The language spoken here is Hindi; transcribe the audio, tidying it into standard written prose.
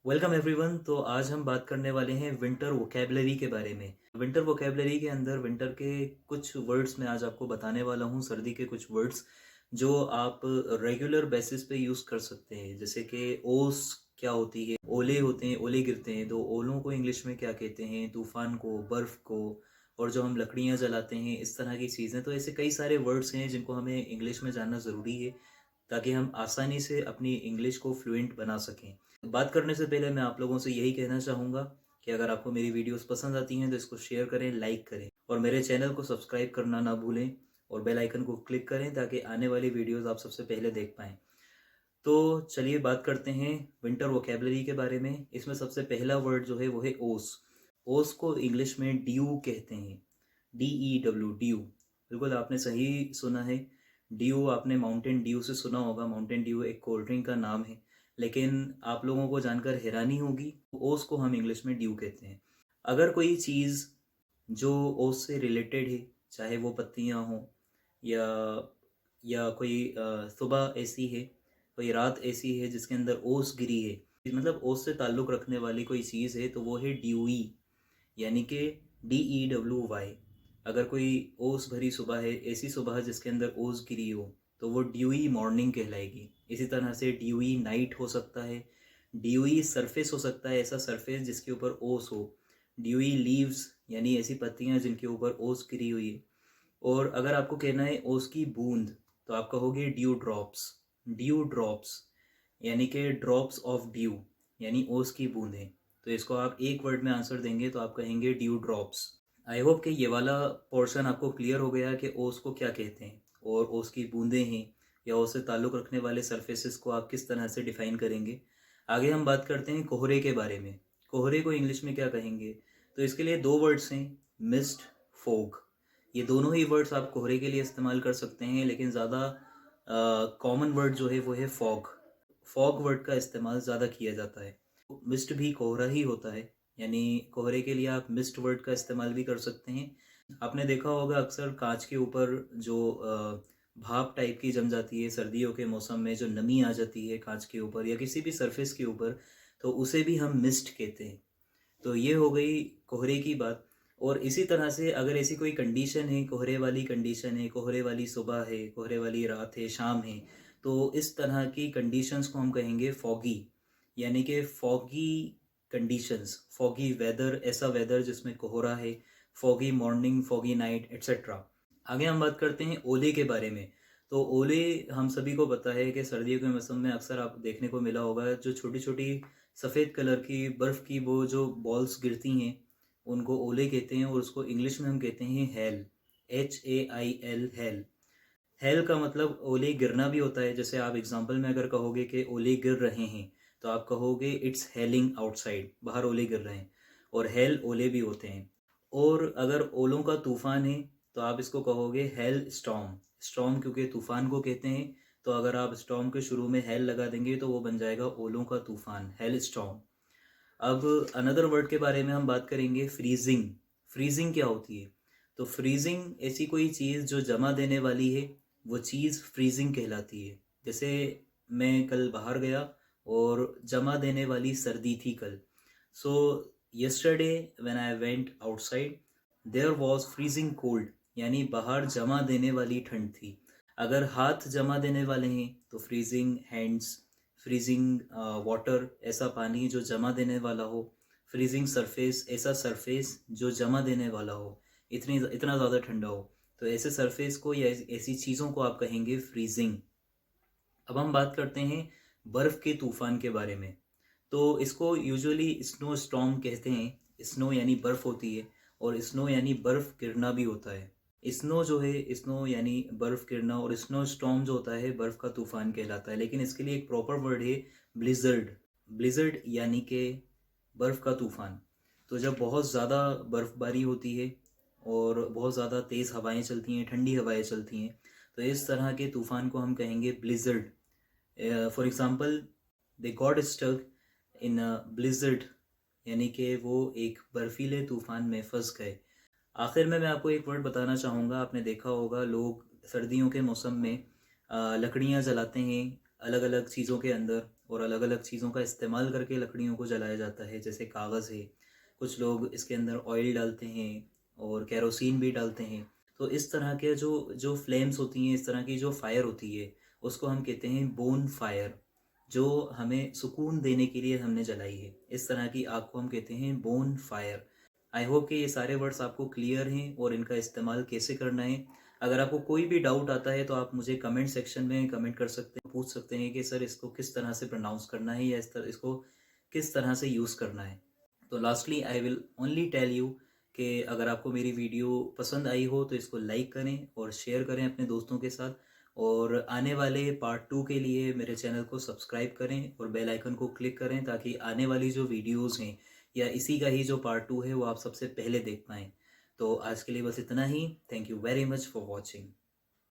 Welcome everyone. तो आज हम बात करने वाले हैं विंटर वोकेबलरी के बारे में। विंटर वोकेबलरी के अंदर विंटर के कुछ वर्ड्स मैं आज आपको बताने वाला हूँ, सर्दी के कुछ वर्ड्स जो आप रेगुलर बेसिस पे यूज़ कर सकते हैं। जैसे कि ओस क्या होती है, ओले होते हैं, ओले गिरते हैं तो ओलों को इंग्लिश में क्या कहते हैं, तूफ़ान को, बर्फ़ को, और जो हम लकड़ियाँ जलाते हैं, इस तरह की चीज़ें। तो ऐसे कई सारे वर्ड्स हैं जिनको हमें इंग्लिश में जानना ज़रूरी है ताकि हम आसानी से अपनी इंग्लिश को फ्लुएंट बना सकें। बात करने से पहले मैं आप लोगों से यही कहना चाहूँगा कि अगर आपको मेरी वीडियोस पसंद आती हैं तो इसको शेयर करें, लाइक करें और मेरे चैनल को सब्सक्राइब करना ना भूलें और बेल आइकन को क्लिक करें ताकि आने वाली वीडियोस आप सबसे पहले देख पाएँ। तो चलिए बात करते हैं विंटर वोकेबलरी के बारे में। इसमें सबसे पहला वर्ड जो है वो है ओस। ओस को इंग्लिश में ड्यू कहते हैं, DEW, ड्यू। बिल्कुल आपने सही सुना है। ड्यू आपने माउंटेन ड्यू से सुना होगा। माउंटेन ड्यू एक कोल्ड ड्रिंक का नाम है, लेकिन आप लोगों को जानकर हैरानी होगी, ओस को हम इंग्लिश में ड्यू कहते हैं। अगर कोई चीज़ जो ओस से रिलेटेड है, चाहे वो पत्तियाँ हों या कोई सुबह ऐसी है, कोई रात ऐसी है जिसके अंदर ओस गिरी है, मतलब ओस से ताल्लुक़ रखने वाली कोई चीज़ है तो वो है ड्यूई, यानी कि DEWY। अगर कोई ओस भरी सुबह है, ऐसी सुबह जिसके अंदर ओस गिरी हो, तो वो ड्यूई मॉर्निंग कहलाएगी। इसी तरह से ड्यूई नाइट हो सकता है, ड्यूई सरफेस हो सकता है, ऐसा सरफेस जिसके ऊपर ओस हो, ड्यूई लीव्स यानी ऐसी पत्तियां जिनके ऊपर ओस गिरी हुई है। और अगर आपको कहना है ओस की बूंद, तो आप कहोगे ड्यू ड्रॉप्स। ड्यू ड्रॉप्स यानी कि ड्रॉप्स ऑफ ड्यू, यानी ओस की बूंदें। तो इसको आप एक वर्ड में आंसर देंगे तो आप कहेंगे ड्यू ड्रॉप्स। आई होप कि ये वाला पोर्शन आपको क्लियर हो गया कि ओस को क्या कहते हैं और ओस की बूंदें हैं या ओस से ताल्लुक़ रखने वाले सरफेसेस को आप किस तरह से डिफ़ाइन करेंगे। आगे हम बात करते हैं कोहरे के बारे में। कोहरे को इंग्लिश में क्या कहेंगे? तो इसके लिए दो वर्ड्स हैं, मिस्ट, फोग। ये दोनों ही वर्ड्स आप कोहरे के लिए इस्तेमाल कर सकते हैं, लेकिन ज़्यादा कॉमन वर्ड जो है वो है फॉग। फॉग वर्ड का इस्तेमाल ज़्यादा किया जाता है। मिस्ट भी कोहरा ही होता है, यानी कोहरे के लिए आप मिस्ट वर्ड का इस्तेमाल भी कर सकते हैं। आपने देखा होगा अक्सर कांच के ऊपर जो भाप टाइप की जम जाती है सर्दियों के मौसम में, जो नमी आ जाती है कांच के ऊपर या किसी भी सरफेस के ऊपर, तो उसे भी हम मिस्ट कहते हैं। तो ये हो गई कोहरे की बात। और इसी तरह से अगर ऐसी कोई कंडीशन है, कोहरे वाली कंडीशन है, कोहरे वाली सुबह है, कोहरे वाली रात है, शाम है, तो इस तरह की कंडीशंस को हम कहेंगे फॉगी, यानी कि फॉगी कंडीशंस, फॉगी वेदर, ऐसा वेदर जिसमें कोहरा है, foggy morning, foggy night, etcetera. आगे हम बात करते हैं ओले के बारे में। तो ओले हम सभी को पता है कि सर्दियों के मौसम में अक्सर आप देखने को मिला होगा, जो छोटी छोटी सफ़ेद कलर की बर्फ़ की वो जो बॉल्स गिरती हैं, उनको ओले कहते हैं और उसको इंग्लिश में हम कहते हैं हेल, HAIL, हेल। हेल का मतलब ओले गिरना भी होता है। जैसे आप एग्जांपल में अगर कहोगे कि ओले गिर रहे हैं, तो आप कहोगे इट्स हेलिंग आउटसाइड, बाहर ओले गिर रहे हैं। और हेल ओले भी होते हैं। और अगर ओलों का तूफान है तो आप इसको कहोगे हेल स्टॉर्म। स्टॉर्म क्योंकि तूफान को कहते हैं, तो अगर आप स्टॉर्म के शुरू में हेल लगा देंगे तो वो बन जाएगा ओलों का तूफान, हेल स्टॉर्म। अब अनदर वर्ड के बारे में हम बात करेंगे, फ्रीजिंग। फ्रीजिंग क्या होती है? तो फ्रीजिंग ऐसी कोई चीज़ जो जमा देने वाली है, वो चीज़ फ्रीजिंग कहलाती है। जैसे मैं कल बाहर गया और जमा देने वाली सर्दी थी कल। So yesterday when I went outside there was freezing cold, यानी बाहर जमा देने वाली ठंड थी। अगर हाथ जमा देने वाले हैं तो फ्रीजिंग हैंड्स, फ्रीजिंग वाटर, ऐसा पानी जो जमा देने वाला हो, फ्रीजिंग सरफेस, ऐसा सरफेस जो जमा देने वाला हो, इतना ज़्यादा ठंडा हो, तो ऐसे सरफेस को या ऐसी चीज़ों को आप कहेंगे फ्रीजिंग। अब हम बात करते हैं बर्फ़ के तूफान के बारे में। तो इसको यूजुअली स्नो स्टॉर्म कहते हैं। स्नो यानी बर्फ़ होती है और स्नो यानी बर्फ़ गिरना भी होता है। स्नो जो है, स्नो यानी बर्फ़ गिरना, और स्नो स्टॉर्म जो होता है बर्फ़ का तूफान कहलाता है। लेकिन इसके लिए एक प्रॉपर वर्ड है, ब्लिज़र्ड। ब्लिज़र्ड यानी कि बर्फ़ का तूफान। तो जब बहुत ज़्यादा बर्फ़बारी होती है और बहुत ज़्यादा तेज़ हवाएं चलती हैं, ठंडी हवाएं चलती हैं, तो इस तरह के तूफान को हम कहेंगे blizzard. For example, they got stuck in a blizzard, यानी कि वो एक बर्फीले तूफान में फंस गए। आखिर में मैं आपको एक वर्ड बताना चाहूँगा। आपने देखा होगा लोग सर्दियों के मौसम में लकड़ियाँ जलाते हैं अलग अलग चीज़ों के अंदर, और अलग-अलग चीज़ों का इस्तेमाल करके लकड़ियों को जलाया जाता है, जैसे कागज़ है, कुछ लोग इसके अंदर ऑयल डालते हैं और केरोसिन भी डालते हैं। तो इस तरह के जो जो फ्लेम्स होती हैं, इस तरह की जो फायर होती है, उसको हम कहते हैं बोन फायर, जो हमें सुकून देने के लिए हमने जलाई है। इस तरह की आग को हम कहते हैं बोन फायर। आई होप कि ये सारे वर्ड्स आपको क्लियर हैं और इनका इस्तेमाल कैसे करना है। अगर आपको कोई भी डाउट आता है तो आप मुझे कमेंट सेक्शन में कमेंट कर सकते हैं, पूछ सकते हैं कि सर इसको किस तरह से प्रोनाउंस करना है या इसको किस तरह से यूज़ करना है। तो lastly I will only tell you कि अगर आपको मेरी वीडियो पसंद आई हो तो इसको लाइक करें और शेयर करें अपने दोस्तों के साथ, और आने वाले पार्ट 2 के लिए मेरे चैनल को सब्सक्राइब करें और बेल आइकन को क्लिक करें, ताकि आने वाली जो वीडियोज़ हैं या इसी का ही जो पार्ट 2 है वो आप सबसे पहले देख पाएँ। तो आज के लिए बस इतना ही। Thank you very much for watching.